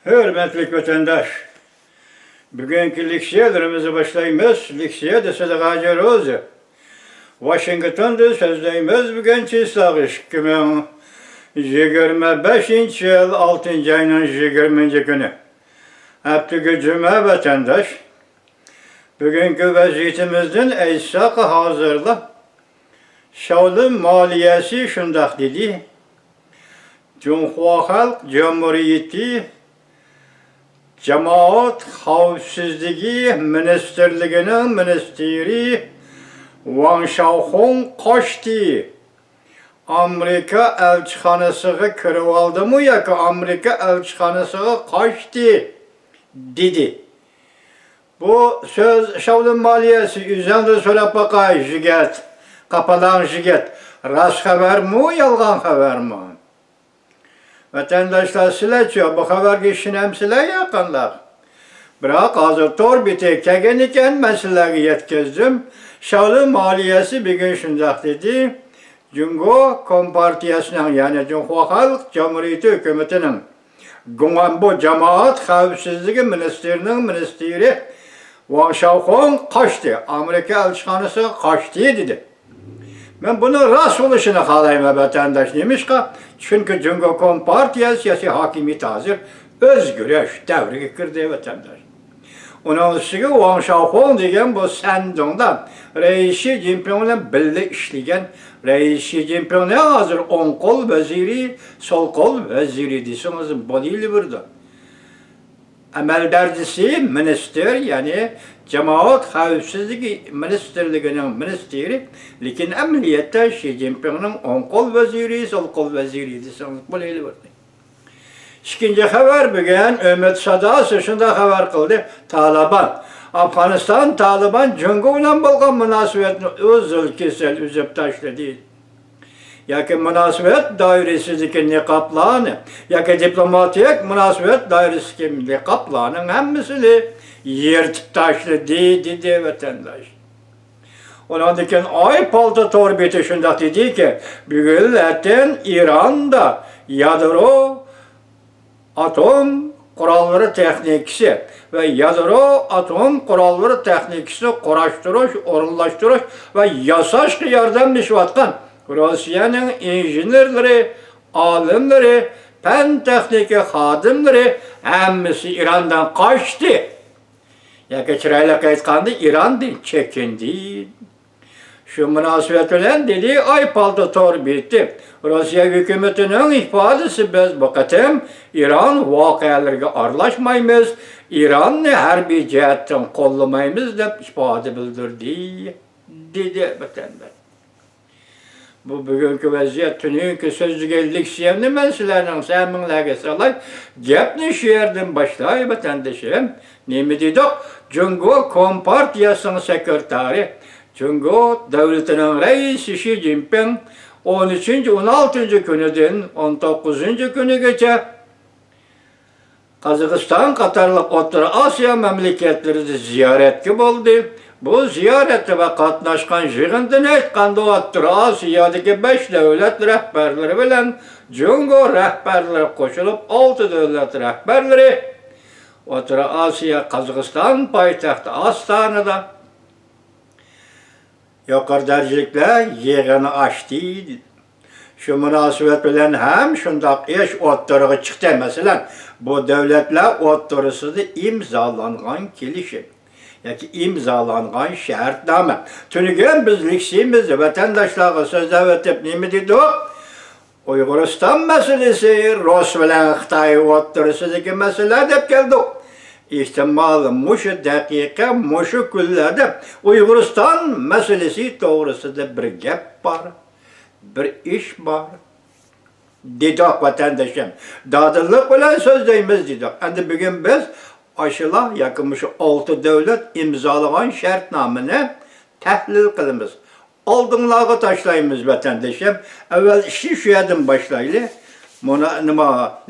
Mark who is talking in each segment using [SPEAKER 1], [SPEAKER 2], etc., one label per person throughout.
[SPEAKER 1] Hürmetli vatandaş, bugünkü liksiyelerimizi başlayımız. Liksiye de Sadakaca Rozu. Washington'da sözleyimiz bugünkü islagış 2025 yıl 6. ayının 20. günü. Heptiki cüme vatandaş, bugünkü vaziyetimizden eysak hazırla. Şavlı maliyesi şundak dedi. Cumhuriyet Halk Cumhuriyeti Cemaat Xavfsizligi Ministerligi'nin ministeri Wang Xiaohong kaçtı. Amerika elçixanasıga kirib oldi yoki Amerika elçixanasıga kaçtı dedi. Bu söz Şavlın maliyesi üzerinde so'rab bakay jigit, kapadan jigit. Rast haber mi, yalgan haber mi? Vatandaşlar sizlerce bu haberge işinemsizler yakınlar. Bırak hazır tor biti kegen iken meseleleri yetkizdim. Şavlın maliyesi bir gün şundak dedi. Cungo Kompartiyasının yani Cumhuriyet Halk Cumhuriyeti Hükümeti'nin bu Cemaat Xavfsizligi Ministerinin ministeri Wang Xiaohong kaçtı. Amerika elçixanası kaçtı dedi. Ben bunu rast oluşunu kalayım vatandaş demiş ki çünkü Cungo Kompartiyası siyasi hakimiyeti hazır özgürlüş devri girdi vatandaş. Onun üstüne Wang Xiaohong degen bu Shandong'dan Reis-i Jinping'le birlikte işleyen Reis-i Jinping'le hazır on kol veziri, sol kol veziri desiniz bu değil burada. Ameldardisi minister yani Cemaat Xavfsizligi Ministerligi'nin ministeri, lekin emniyette Xi Jinping'in on kol veziri, sol kol veziri desiniz bu değil burada. İkinci haber bugün Ümit Sadası şunda haber kıldı. Taliban. Afganistan Taliban Cungo ile bulgan münasebetini öz ülkesel üzüp taşladı. Yaki münasebet dairesindeki niqablarını, yaki diplomatik münasebet dairesindeki niqablarının hemmisini yırtıp taşladı dedi vatandaş. Ondan diken ay palta torbeti şunda dedi ki, bugün zaten İran'da yadro atom kuralları teknikisi ve yadro atom kuralları teknikisini kuraştırış, orunlaştırış ve yasaş yardımlaşıvatkan Rusya'nın injenerleri, alimleri, pen tekniki hadimleri hemmisi İran'dan kaçtı. Ya geçirayla kayıtkandı İran değil, çekindi. Şu münasebetle dedi ay palto tor bitti. Rusya hükümetinin ifadesi biz bakatım İran vakayalarga arlaşmayımız, İran'ı her bir cihetten kollamayımız da ifade bildirdi dedi vatandaş. Bu bugünkü vaziyet tününkü sözcügellik siyemli mensilerinin seminlerge salay gepni şu yerden başlay vatandaşım. Nemi dedik? Cungo Kompartiyasının sekreteri Cungo devletinin reisi Xi Jinping 13. 16. günüden 19. günü geçe Kazakistan, Katarlık, Orta Asya memleketleri ziyaret gibi oldu. Bu ziyarette ve katnaşkan jığından aytkanda Orta Asya'daki 5 devlet rehberleri bilen Cungo rehberleri koşulup 6 devlet rehberleri Orta Asya, Kazakistan payitahtı Astana'da yukarı derecelikle yığını açtı. Şu münasebet bilen hem şundak iş oturuğu çıktı mesela bu devletler oturusunda imzalangan kelişim. Yani imzalangan şartname. Tünügen biz liksimiz vatandaşlara sözde ötüp nemi dedi o? Uygurustan meselesi, Rus bilen Xitay oturusundaki mesele dep geldi o. İhtimalı muşu dakika, muşu küllerde Uygurustan meselesi doğrusunda bir gep var, bir iş var. Dedik vatandaşım. Dadıllık bilen sözdeyimiz dedik. Şimdi bugün biz aşıla yakınmış 6 devlet imzalayan şartnamını tahlil kılımız. Aldınlığa taşlayımız vatandaşım. Evvel işi şu yerden başlaylı.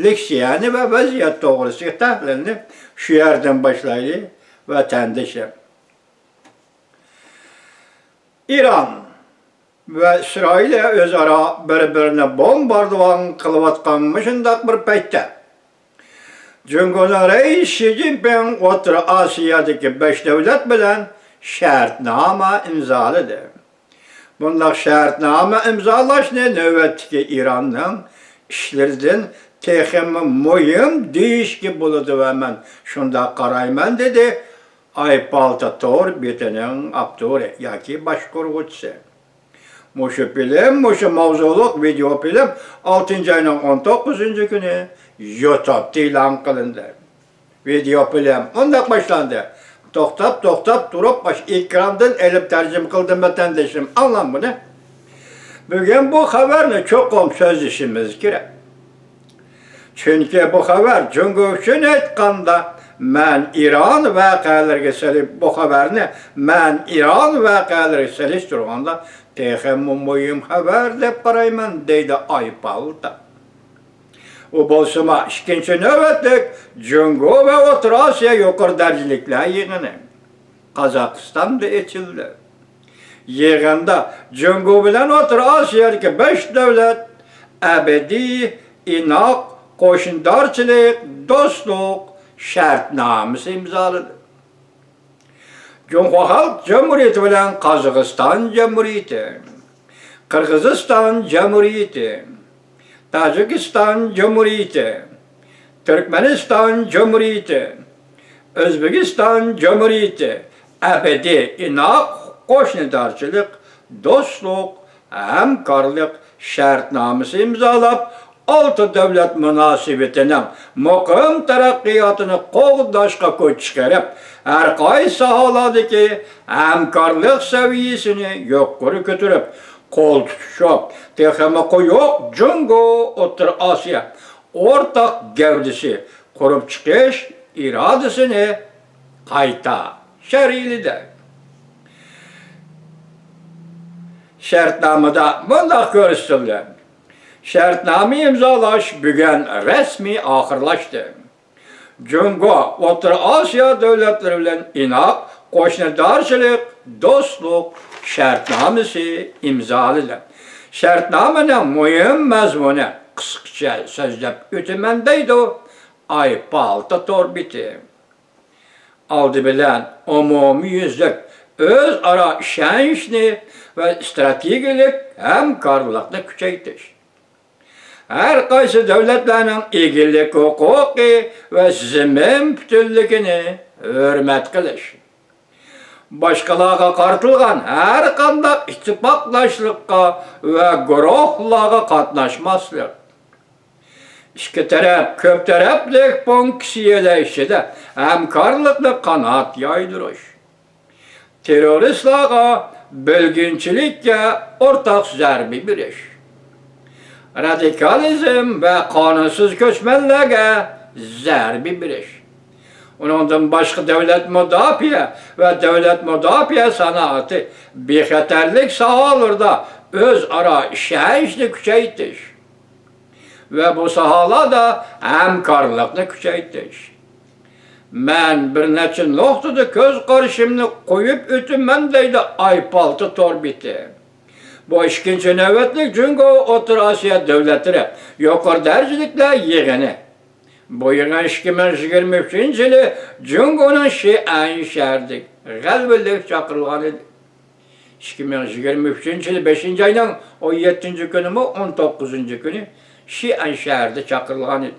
[SPEAKER 1] Leksiyani ve vaziyet doğrusu tahlilini şu yerden başlaylı vatandaşım. İran ve İsrail'e özara birbirine bombardıman kılıvatkanmışındak bir peytte. Cumhurbaşkanı Reis Xi Jinping Orta Asya'daki 5 devlet bilen şartnama imzaladı. Bunlar şartnama imzalaşını növbetdeki İran'ın işlerden texmi mühim değişki buludu ve men şunda qarayman dedi Aypalta Tor betinin aktörü yoki başqurg'uvchisi. Muşu film, muşu mavzuluk video film 6. ayının 19. günü YouTube'da ilan qilindi. Video film ondaq başlandı. To'xtab turib ekrandan elib tarjim qildim vatandaşım. Anlam bunu. Bugün bu haberni ço'qim so'zlashimiz kerak. Çünkü bu haber Cumhur üçün aytganda men İran voqealariga selib bu haberni men İran voqealariga selishtirganda texmi muhim haber deb qarayman deydi Aypalta. O bolsama ikkinchi navbatlik Cumhur ve O'rta Osiyo yuqori darajaliklar yig'ini Qozog'istonda ochildi. Yig'inda Cumhur bilan O'rta Osiyodagi 5 davlat abadiy, inoq, qo'shnidochilik, do'stlik shartnomasi imzoladi. Cumhur Xalq Cumhuriyati bilan Qozog'iston Cumhuriyati, Qirg'iziston Cumhuriyati, Tojikiston Cumhuriyati, Turkmeniston Cumhuriyati, O'zbekiston Cumhuriyati abadiy, inoq, qo'shnidochilik, do'stlik, hamkorlik shartnomasi imzolab 6 davlat munosabatinin muqim taraqqiyotini qo'llashga kuch chiqarib, har qaysi sohalardagi hamkorlik saviyasini yuqori ko'tarib, qo'l tutishib, texmi quyuq Cumhur O'rta Osiyo o'rtaq gavdasi qurib chiqish irodasini qayta sharhladi. Shartnomada bunday ko'rsatildi. Shartnoma imzolash bugun rasmiy oxirlashdi. Cumhur O'rta Osiyo davlatlari bilan inoq, qo'shnidochilik, do'stlik shartnomasi imzolandi. Shartnomaning muhim mazmuni qisqacha so'zlab o'taman deydi Aypalta Torbeti. Oldi bilan umumiyuzlik o'zaro ishonchni va strategik hamkorlikni kuchaytirish. Her qaysi davlatlarning egilik huquqi va zamin butunligini hurmat qilish. Boshqalarga qartilgan har qanday ittifoqlashlikqa va guruhlarga qatnashmaslik. İki taraf ko'p taraflik funksiyalashida hamkorlikni qanot yoydirish. Terroristlarga bölgünçilikka o'rtaq zarba berish. Radikalizm ve kanunsuz göçmenlerge zarba berish. Ondan başka devlet müdafiə ve devlet müdafiə sanatı bexatarlik sahalarda özara işini kuchaytirish ve bu sahalarda hamkorlikni kuchaytirish. Men bir necha nuqtada ko'z qarashimni qo'yib o'taman deydi Aypalta Torbeti. Bu ikkinchi navbatlik Cumhur O'rta Osiyo davlatlari yuqori darajaliklar yig'ini. Bu yig'in 2023-yili Cumhurning Xi'an shahrida g'alvalik chaqirilgan edi. 2023-yili 5 ayning 17 kunimi 19 kuni Xi'an shahrida chaqirilgan edi.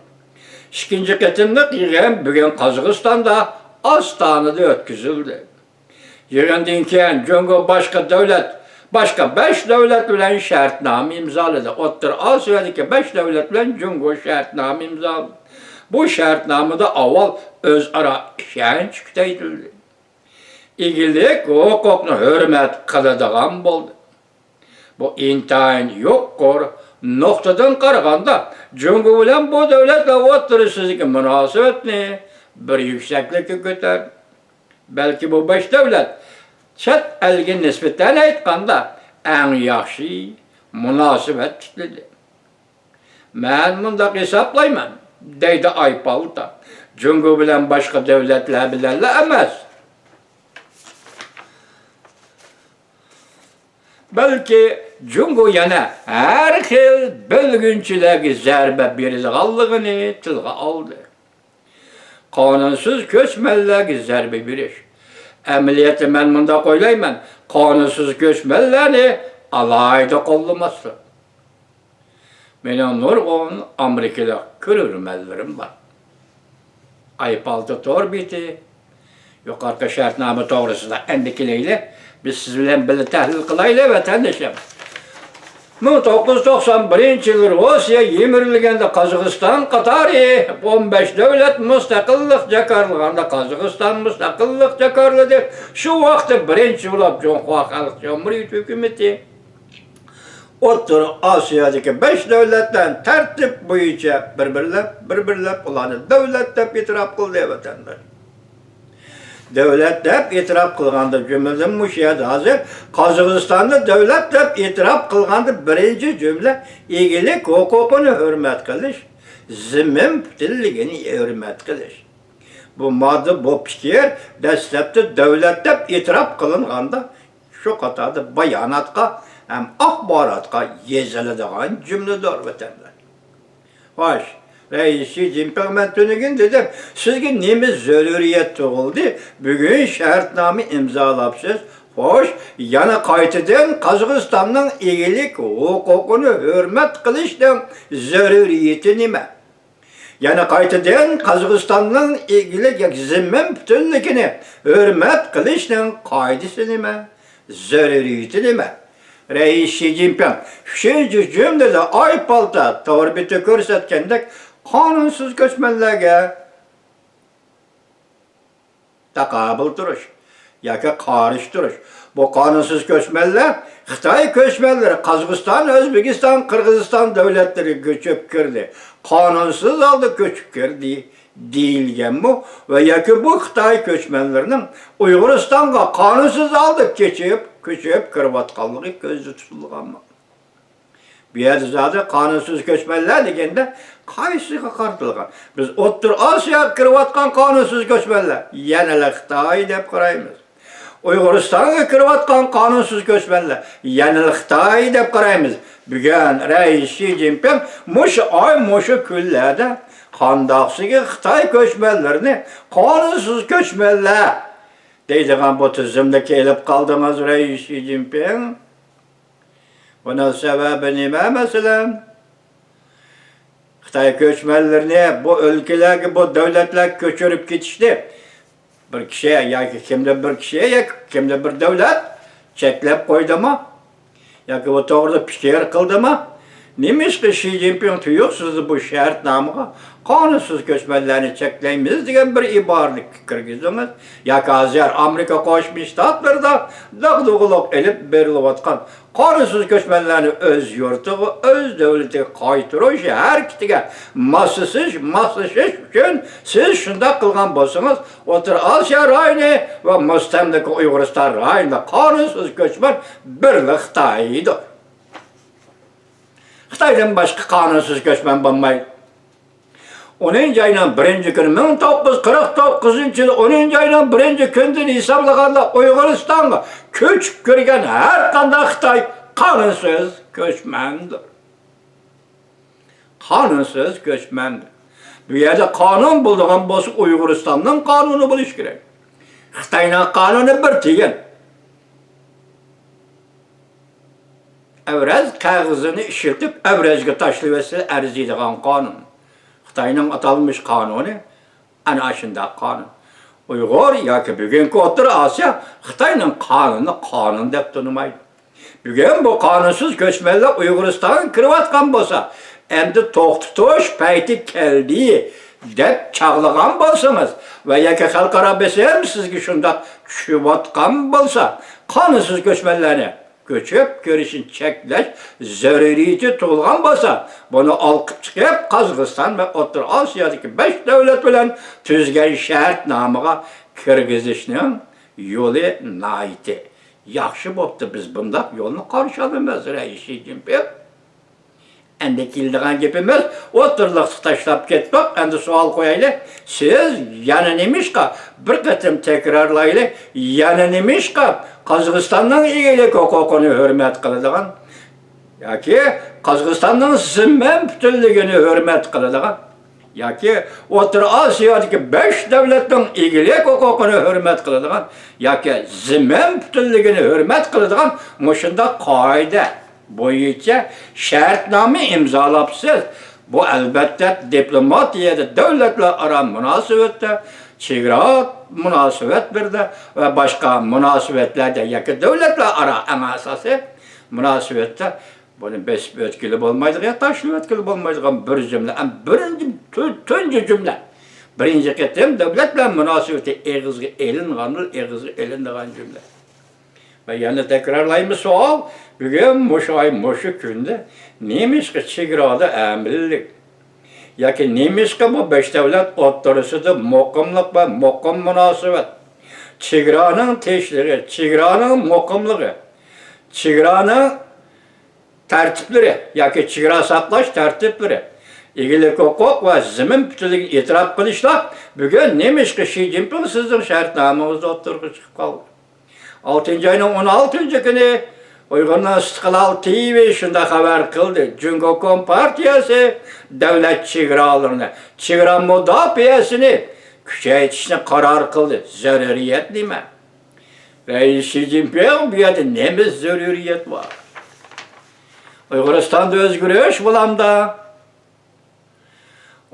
[SPEAKER 1] İkinci qatimliq yig'in bugun Qozog'istonda Ostonada o'tkazildi. Yig'indan keyin Cumhur başka 5 devlet bilan shartnoma imzoladi. O'rta Osiyodagi 5 devlet bilan Cumhur shartnoma imzoladi. Bu shartnomada avval o'zaro ishonch kuchaytirildi. Egilik huquqni hurmat qiladigan bo'ldi. Bu intayin yuqori nuqtadan qaraganda Cumhur bilan bu davlatlar o'rtasidagi munosabatni bir yuksaklikka ko'tardi. Balki bu 5 davlat chet elga nisbatan aytganda eng yaxshi munosabat tutildi. Men bundaq hisoblayman, deydi Aypalta. Cumhur bilan boshqa davlatlar bilan emas. Belki Cumhur yana her xil bölgünçilerge zarba beradiganligini tilga oldi. Kanunsuz köçmellerge zerbe beriş. Emniyeti men munda koylayman. Kanunsuz köçmellerni alayda kollamasın. Menin nurgun Amerika'da körürmellerim var. Ayıpaltı tor biti. Yukarıda şartname doğrusu da endikileyle biz sizlerle birlikte tahlil kılayla vatandaşım. 1991 yılı Rusya yemirilgende Kazakistan, Katari 15 devlet müstakillik jakarlığında Kazakistan müstakillik jakarladı. Şu vakti birinci bulab Cumhuriyet Halk Cumhuriyeti hükümeti Orta Asya'daki 5 devletten tertip boyunca birbirlep ulanı devlet dep itiraf kıldı vatandaş. Devlet dep itiraf kılgandı cümleden müşahede hazır. Kazakistan'da devlet dep itiraf kılgandı birinci cümle ilgilik hukukunu hürmet kılış, zimmin putilligini hürmet kılış. Bu madde, bu fikir destekte devlet dep itiraf kılganda şu katada bayanatka hem akbaratka yeziladigan cümledir vatandaş. Hoş. Reis Xi Jinping ben tünügün dedim, sizge nemi zörüriyet tuğuldu, bugün şartname imzalapsız, hoş, yana kaytıdan Kazakistan'ın iyilik hukukunu hürmet kılıştan zörüriyeti nime? Yana kaytıdan Kazakistan'ın iyilik zimmen bütünlükini hürmet kılıştan kaydısı nime? Zörüriyeti nime? Reis Xi Jinping şu cümlede aypalta torbiti körsetkendek kanunsuz göçmenlerge takabıl duruş, yaka karış duruş. Bu kanunsuz göçmenler, Xitay göçmenleri, Kazakistan, Özbekistan, Kırgızistan devletleri göçüp girdi. Kanunsuz aldı göçüp girdi deyilgen bu ve yaka bu Xitay göçmenlerinin Uyguristan'a kanunsuz aldık köçüp kırvatkanlığı gözde tutulgan mı? Bir yerde zaten kanunsuz göçmenler degende kayısıga kartılgan. Biz Orta Asya kırvatkan kanunsuz göçmenler. Yenele Xitay dep qaraymiz. Uyguristan'a kırvatkan kanunsuz göçmenler. Yenele Xitay dep qaraymiz. Bugün Reis Xi Jinping muşu küllerde kandaqsıga Xitay göçmenlerini kanunsuz göçmenler deydigan bu tizimde kelip kaldınız Reis Xi Jinping. Bunun sebebi nime mesela? Xitay göçmenlerini bu ülkelerge, bu devletler köçürüp gitişti. Bir kişiye ya ki kimde bir kişiye ya kimde bir devlet çeklep koydu mu? Ya ki bu doğruda fikir kıldı mı? Neymiş ki Xi Jinping tuyuksuz bu şartnamıga kanunsuz göçmenlerini çekleyimiz diyen bir ibarelik kirgizdiniz. Ya ki hazır Amerika Koşmuş Ştatlar'da dağdığılık elip berilatkan kanunsuz göçmenlerini öz yurtuğu, öz devleti kaytırış her kitige masasız için siz şunda kılgan bolsanız Orta Asya rayını ve müstemdeki Uyguristan rayında kanunsuz göçmen birlik Xitay'dır. Xitay'dan başka kanunsuz göçmen bulmaydı. 10. ayının 1. günü 1949 yılı 10. ayının 1. gündür hesaplaganda Uyguristan'a köçüp kirgen her kanday Xitay kanunsuz göçmendir. Kanunsuz göçmendir. Bu yerde kanun bulduğun bozuk Uyguristan'ın kanunu buluş gerek. Xitay'ın kanunu bir tiyin. Evrez kağızını işirtip evrezge taşlıvesi erziydiğin kanun. Xitay'ın atalmış kanunu, ana aşında kanun. Uygur ya ki bugünkü Orta Asya Xitay'ın kanun dep tanımaydı. Bugün bu kanunsuz göçmenler Uyguristan'ın kırvatkan bolsa, endi to'xtutuş payti keldi dep çağlagan bolsanız ve ya ki halkara besem sizge şunda tushupatgan bolsa, kanunsuz göçmenlerni köçüp görüşün çekleş zörüriyeti tuğulgan bolsa, bunu alkıp çıkıp Kazakistan ve Orta Asya'daki 5 devlet bilen tüzgen şartnamıga kirgizishning yolu naiti. Yaxşı boptu biz bunda yolunu karışalımız Reis Xi Jinping. Endi kildiğen gepimiz oturluk taşlap ketmek, endi sual koyaylı. Siz yana nemişka bir kıtım tekrarlaylı, yana nemişka Kazakistan'ın iyilik hukukunu hürmet kılıdığın, ya ki Kazakistan'ın zimmen bütünlüğünü hürmet kılıdığın, yoki O'rta Osiyodagi 5 davlatning egilik huquqini hurmat qiladigan yoki zimin butunligini hurmat qiladigan mushunda qoida bo'yicha shartnoma imzolabsiz. Bu albatta diplomatiyada davlatlararo munosabatda, chegara munosabatlarda va boshqa munosabatlarda yoki davlatlararo amasasi munosabatda buni besib o'tkili bo'lmaydigan, tashlab o'tkili bo'lmaydigan bir jumla, tunji jumla. Birinchi qatim davlat bilan munosabati eg'izga elingan jumla. Va yana takrorlaymiz savol, bugun mushu kunda Nemishqa chegarada amillik yoki Nemishqa bu 5 davlat o'rtasida muqimlik va muqim munosabat, chegaraning tinchligi, chegaraning muqimligi, chegaraning tartiblari yoki chegara saqlash tartiblari, egilik huquq va zimin butunligini e'tirof qilishlar bugun Nemishqa Xi Jinping sizning shartnomangizda o'tirib chiqib qoldi. 6-oyning 16-kuni Uyg'urlar Istiqlol TV shunda xabar qildi. Jungo Kompartiyasi davlat chegaralarini, chegara mudofaasini kuchaytirishni qaror qildi. Zaruriyat nima? Rais Xi Jinping bu yerda nima zaruriyat bor? Uyg'uristonda o'zgarish bo'lamda.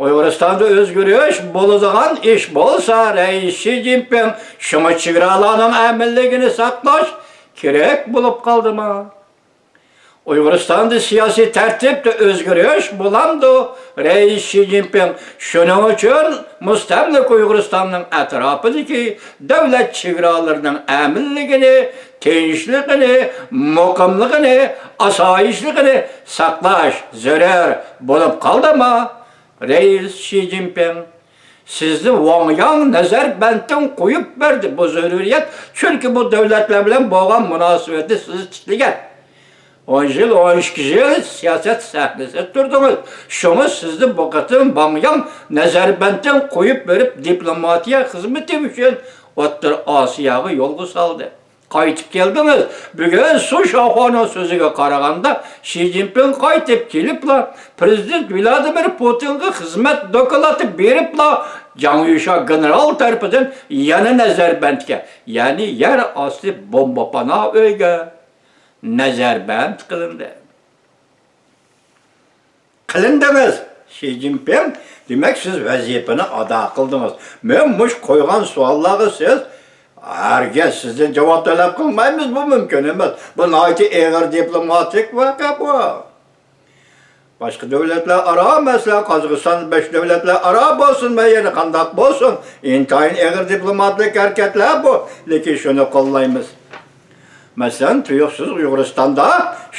[SPEAKER 1] Uyg'uristonda o'zgarish bo'ladigan ish bo'lsa, Rais Xi Jinping shunga chegaralarning amilligini saqlash kerak bo'lib qoldimi? Uyg'uristonda siyosiy tartibda o'zgarish bo'lamdi. Rais Xi Jinping shuning uchun mustamlik Uyg'uristonning atrofidagi davlat chegaralarining amilligini, tinchligini, muqimligini, osoyishligini saqlash zarur bo'lib qoldimi? Rais Xi Jinping sizni Wangyang nazarbanddan qo'yib berdi bu zaruriyat, chunki bu davlatlar bilan bo'lgan munosabatni siz tiklagan. 10 yil, 12 yil siyosat sahnasida turdingiz. Shuni sizni bu qatim Wangyang nazarbanddan qo'yib berib diplomatiya xizmati uchun O'rta Osiyoga yo'lga soldi. Qaytib keldiniz. Bugun Su Shoxoning so'ziga qaraganda Xi Jinping qaytib keliblar, prezident Vladimir Putinga xizmat doklati beriblar. Jang Yusha general tarafidan yana nazarbandga, ya'ni yer osti bombapana uyga nazarband qilindi. Qilindingiz. Xi Jinping, demak siz vazifani ado qildingiz. Men mush qo'ygan savollarga siz hargiz sizdan javob talab qilmaymiz, bu mumkin emas. Bu noiti og'ir diplomatik voqea bu. Boshqa davlatlar aro, masalan, Qozog'iston 5 davlatlar aro bo'lsin, yana qandoq bo'lsin, intayin og'ir diplomatik harakatlar bu, lekin shuni qo'llaymiz. Masalan, tuyuqsiz Uyg'uristonda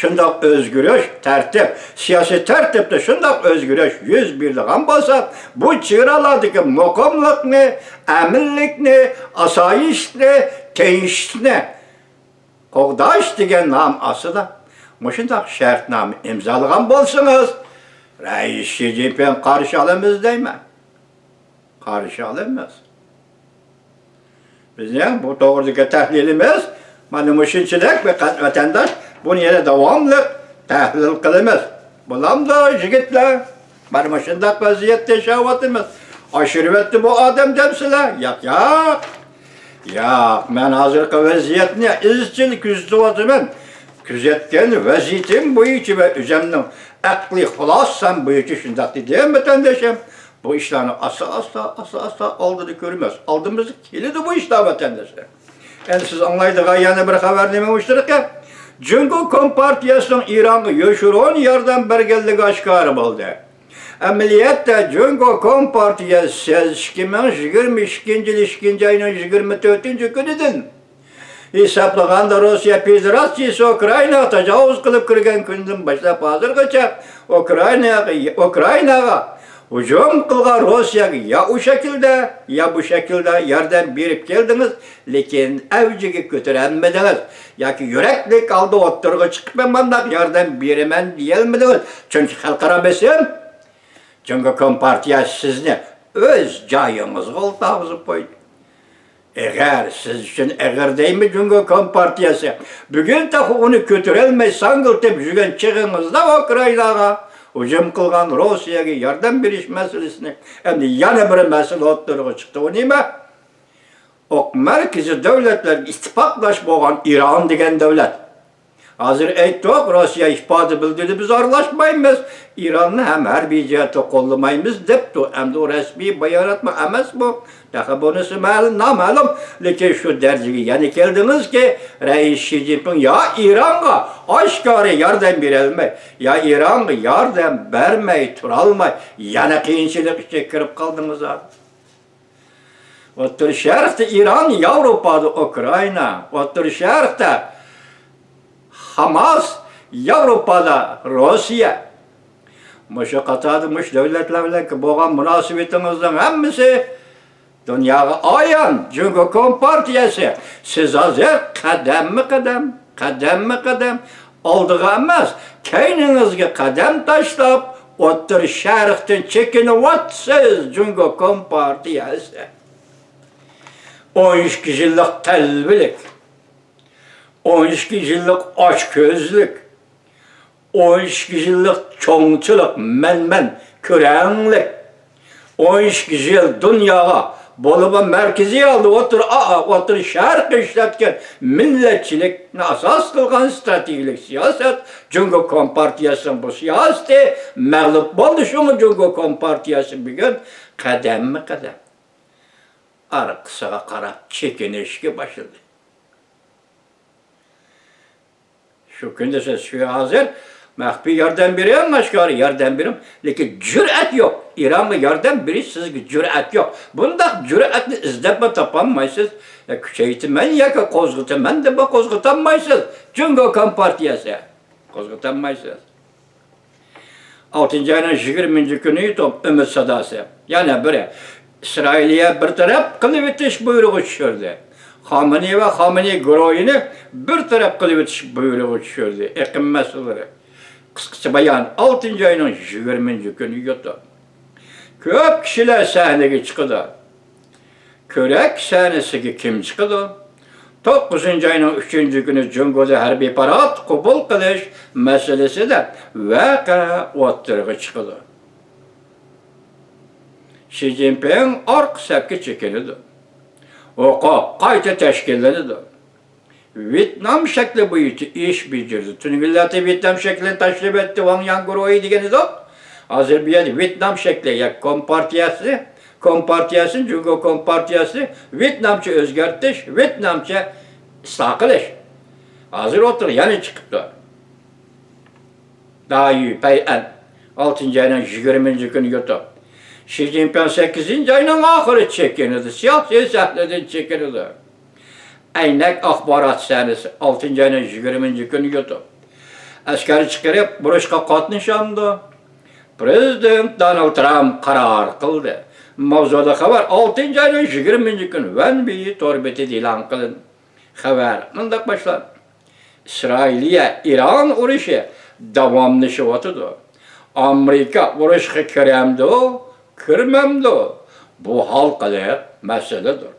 [SPEAKER 1] shundoq o'zgarish tartib, siyosiy tartibda shundoq o'zgarish yuz bergan bo'lsa, bu chegaralardagi muqimlikni, amillikni, osoyishlikni, tinchlikni qo'g'dash degan nom ostida shundoq shartnoma imzolagan bo'lsangiz, Rais Xi Jinping qarshi olamiz deyman. Qarshi olamiz. Bizning bu to'g'ridagi tahlilimiz mana shunchalik vatandosh buni yana davomli tahlil qilamiz. Bulamda yigitlar, mana shunday vaziyatda yashayapmiz. Oshiribdi bu odam debsizlar? Yo'q, yo'q. Yo'q, men hozirgi vaziyatni izchil kuzatyapman. Kuzatgan vaziyatim bo'yicha va o'zimning aqliy xulosam bo'yicha shunday dedim vatandoshim. Bu ishlarni asta oldida ko'ramiz. Oldimizga keladi bu ishlar vatandoshlar. Endi siz anglaydigan yana bir xabar nima bo'lishtirqa? Jungo Kompartiyasining Ironga yoshirin yordam berganligi oshkor bo'ldi. Amaliyotda Jungo Kompartiyasi 2022 yil 2-oyning 24-kunidan hisoblaganda Rossiya Federatsiyasi Ukrainaga tajovuz qilib kirgan kundan boshlab hozirgacha Ukrainaga hujum qilgan Rossiyaga ya o şekilde ya bu şekilde yordam berib keldiniz, lekin avjiga ko'taranmadingiz. Yoki yuraklik oldi o'ttirga chiqib mendaq yordam beraman deyolmadingiz. Chunki xalqaro besim Jungo Kompartiyasi sizni o'z joyingizga o'tqazib qo'ydi. Eğer siz için eğer değil mi Jungo Kompartiyasi? Bugün de onu götürelmey sangıltıp jügen çıkınızda Ukraynaga. hücum kılgan Rusiyaga yordam berish masalasini endi yana bir masala o'ttirg'i chiqdi. O nima? O merkezi devletler ittifaqlash bo'lgan İran degan davlat. Hazır aytdik, Rossiya ifoda bildirdi, biz aralashmaymiz. İranni ham harbiy jihatda qo'llamaymiz debdi. Endi o rasmiy bayonotmi emas bu? Daha bunisi nama'lum. Lekin shu darajaga yana keldingizki, Rais Xi Jinping ya İran'a oshkora yordam berolmay, ya İran'a yordam bermay turolmay, yana qiyinchilik ichiga kirib qoldingiz. O'rta Sharqda İran, Yevropada Ukrayna, O'rta Sharqda Hamas, Yevropada Rossiya. Muşu qatadmış devletler bilan bo'lgan munosabatimizning hammasi dunyoga ayon. Jungo Kompartiyasi siz hozir qadam oldiga emas, keyningizga qadam tashlab, O'rta Sharqdan chekinyapsiz. Jungo Kompartiyasi 12 yillik talbilik, 12 yillik ochko'zlik, 12 yillik cho'ngchilik, men ko'ranglik, 12 yil dunyoga bo'lib markaziy oldi O'rta Sharqqa ishlatgan millatchilikni asos qilgan strategik siyosat Jungo Kompartiyasining bu siyosati mag'lub bo'ldi. Shunga Jungo Kompartiyasi bugun qadam arkasiga qarab chekinishga boshladi. Şu kunda siz şu hazır maxfiy yordam berayam, oshkora yordam berim, lekin jur'at yo'q. İranga yordam berish sizga jur'at yo'q. Bundaq jur'atni izlab topolmaysiz. Kuchaytiraman yoki qo'zg'ataman deb qo'zg'atolmaysiz. Jungo Kompartiyasi qo'zg'atolmaysiz. 6-ayning 20-kuni umid sadosi. Yana biri İsrail'e bir taraf qilib o'tish buyrug'i tushirdi. Xamenei ve Xamenei guruhini bir taraf qilib o'tish buyrug'i tushirdi. Iqlim masalalari. Qisqacha bayon 6-ayning 20-kuni yotdi. Ko'p kishilar sahnaga chiqdi. Ko'rak sahnasiga kim chiqdi? 9-ayning 3-kuni Jungoda harbiy parad qabul qilish masalasida voqea o'tirg'i chiqdi. Xi Jinping orqa safga chekildi. O'qib qayta tashkillanadi. Vyetnam shakli bo'yicha ish bajardi. Tungilarda Vyetnam shaklini tashlab etdi Wang Yang guruhi degan edi. Hozir bu yerda Vyetnam shakli, ya Kompartiyasi, Jungo Kompartiyasi Vyetnamcha o'zgartish, Vyetnamcha isloh qilish. Hozir o'tir, yana chiqibdi. Dayi Pay'an 6-ayning 20-kuni yotdi. Xi Jinping 8-ayning oxiri chekinadi, siyosiy sahnadan chekinadi. Aynak axborot sahnasi 6-ayning 20-kuni yotdi. Askari chiqarib, urushga qatnashdi. Prezident Donald Trump qaror qildi. Mavzuda xabar 6-ayning 20-kuni Vanbi to'rbetida e'lon qilindi. Xabar bunday boshlandi. İsrailya İran urushi davomlashyapti. Amerika urushga kiramdi, kirmamdi. Bu xalqaro masaladir.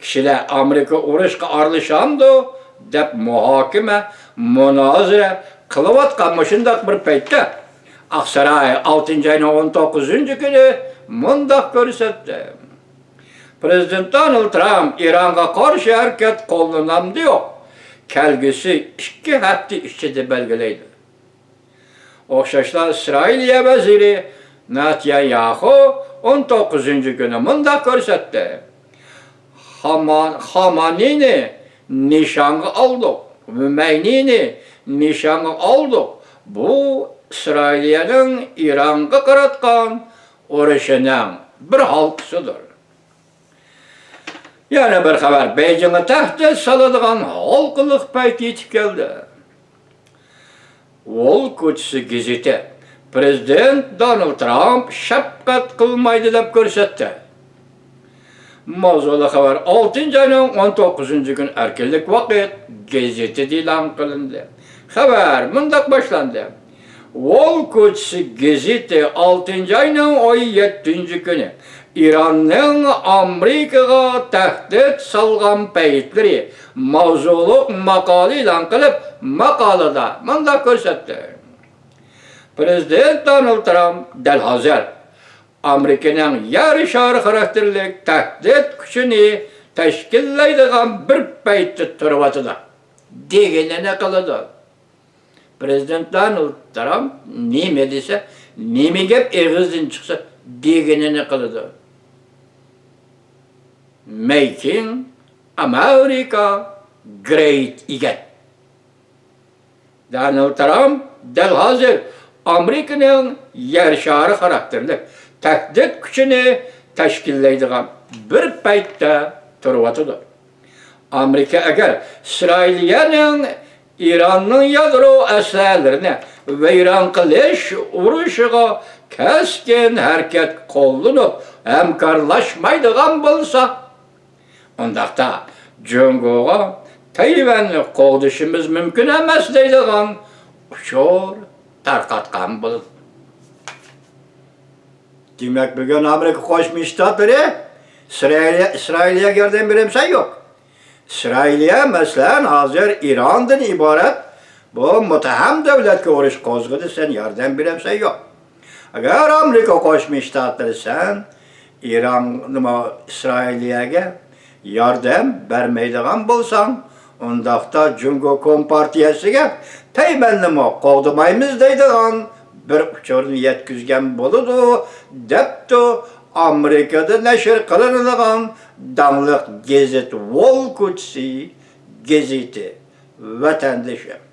[SPEAKER 1] Kishilar Amerika urushga aralashamdi deb muhokama, munozara qilayotgan shunday bir paytda Aqsaray 6-ayning 19-kuni mundaq ko'rsatdi. Prezident Donald Trump İran'a qarshi harakat qo'llanamdi yo'q. Kelgusi 2 hafta ichida belgilaydi. O'xshashlar İsrailiya vaziri Netanyahu 19-kuni mundaq ko'rsatdi. Xameneini nishonga oldik. Humaynini nishonga oldik. Bu İsrailiyaning İranga qaratgan urushining bir halqisidir. Yana bir xabar, Beijingga tahdid soladigan halqiliq payt yetib keldi. Wall ko'chasi gazeti Prezident Donald Trump shafqat qilmaydi deb ko'rsatdi. Mavzuda xabar 6-ayning 19-kuni erkinlik vaqt gazetida e'lon qilindi. Xabar bunday boshlandi. Wall ko'chasi gazeti 6-ayning 7-kuni İranning Amerikaga tahdid solgan paytlari mavzuliq maqola e'lon qilib, maqolada bunday ko'rsatdi. Prezident Donald Trump del hazır Amerika'nın yarı şarı karakterlik tehdit gücünü teşkillaydigan bir paytı turbatıda. Degene ne kılıdı? Prezident Donald Trump nime dese, nime gep ağızdan çıksa degene ne kılıdı? Making America Great Again. Donald Trump del hazır Amerika'nın yer şarı karakterli tehdit gücünü teşkillaydigan bir paytda turbatıdır. Amerika eğer İsrail'in İran'ın yadro eserlerini veyran kılış uruşuğa keskin hareket kollanıp hemkarlaşmaydigan bolsa, ondaqda Cungo'ga Tayvan'ı qoğduşumuz mümkün emas deydigan uçur tarqatqan bul. Demek bugün Amerika Qo'shma Shtatlari İsrail'e yardım beremse yok. İsrail'e mesela hazır İran'dan ibaret bu muttaham devletke uruş qo'zg'adi, sen yardım beremse yok. Agar Amerika Qo'shma Shtatlari sen İsrail'e yardım bermeydigan bolsan, ondaqda Jungo Kompartiyasiga Tayvanni qo'g'damaymiz deydigan bir uçurni yetkizgan bo'ladi debdi Amerikada nashr qilinadigan danliq gazet Volkutsi gazeti vatandaşı.